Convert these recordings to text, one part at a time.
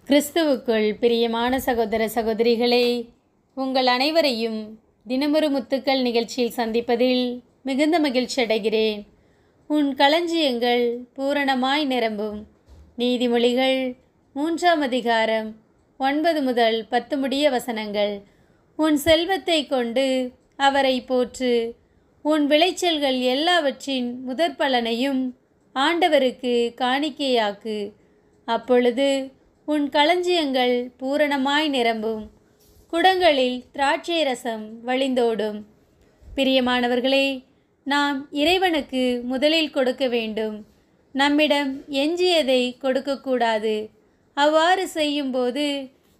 கிறிஸ்துவுக்குள் பிரியமான சகோதர சகோதரிகளே, உங்கள் அனைவரையும் தினமொரு முத்துக்கள் நிகழ்ச்சியில் சந்திப்பதில் மிகுந்த மகிழ்ச்சி அடைகிறேன். உன் களஞ்சியங்கள் பூரணமாய் நிரம்பும். நீதிமொழிகள் 3ஆம் அதிகாரம் 9 முதல் 10 முடிய வசனங்கள். உன் செல்வத்தை கொண்டு அவரை போற்று. உன் விளைச்சல்கள் எல்லாவற்றின் முதற் பலனையும் ஆண்டவருக்கு காணிக்கையாக்கு. அப்பொழுது உன் களஞ்சியங்கள் பூரணமாய் நிரம்பும், குடங்களில் திராட்சை ரசம் வழிந்தோடும். பிரியமானவர்களே, நாம் இறைவனுக்கு முதலில் கொடுக்க வேண்டும். நம்மிடம் எஞ்சியதை கொடுக்கக்கூடாது. அவ்வாறு செய்யும்போது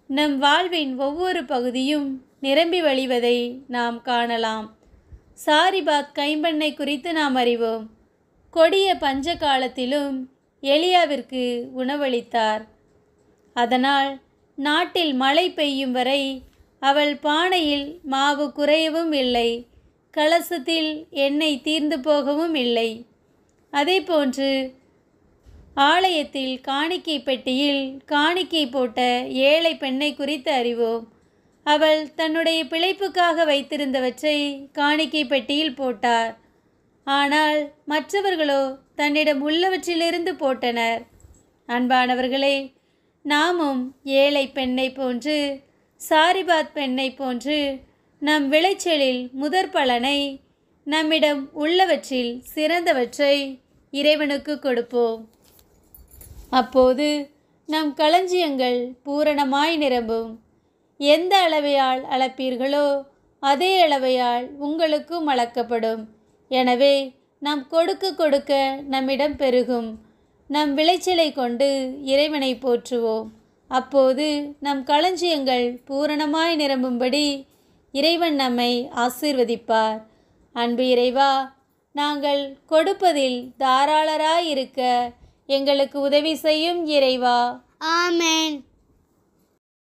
நம் வாழ்வின் ஒவ்வொரு பகுதியும் நிரம்பி வழிவதை நாம் காணலாம். சாரிபாத் கைம்பெண்ணை குறித்து நாம் அறிவோம். கொடிய பஞ்ச காலத்திலும் எலியாவிற்கு உணவளித்தார். அதனால் நாட்டில் மழை பெய்யும் வரை அவள் பானையில் மாவு குறையவும் இல்லை, கலசத்தில் எண்ணெய் தீர்ந்து போகவும் இல்லை. அதேபோன்று ஆலயத்தில் காணிக்கை பெட்டியில் காணிக்கை போட்ட ஏழை பெண்ணை குறித்து அறிவோம். அவள் தன்னுடைய பிழைப்புக்காக வைத்திருந்தவற்றை காணிக்கை பெட்டியில் போட்டார். ஆனால் மற்றவர்களோ தன்னிடம் உள்ளவற்றிலிருந்து போட்டனர். அன்பானவர்களே, நாமும் ஏழை பெண்ணை போன்று, சாரிபாத் பெண்ணை போன்று நம் விளைச்சலில் முதற் பலனை, நம்மிடம் உள்ளவற்றில் சிறந்தவற்றை இறைவனுக்கு கொடுப்போம். அப்போது நம் களஞ்சியங்கள் பூரணமாய் நிரம்பும். எந்த அளவையால் அளப்பீர்களோ அதே அளவையால் உங்களுக்கும் அளக்கப்படும். எனவே நாம் கொடுக்க கொடுக்க நம்மிடம் பெருகும். நம் விளைச்சலை கொண்டு இறைவனை போற்றுவோம். அப்போது நம் களஞ்சியங்கள் பூரணமாய் நிரம்பும்படி இறைவன் நம்மை ஆசீர்வதிப்பார். அன்பு இறைவா, நாங்கள் கொடுப்பதில் தாராளராய் இருக்க எங்களுக்கு உதவி செய்யும் இறைவா. ஆமென்.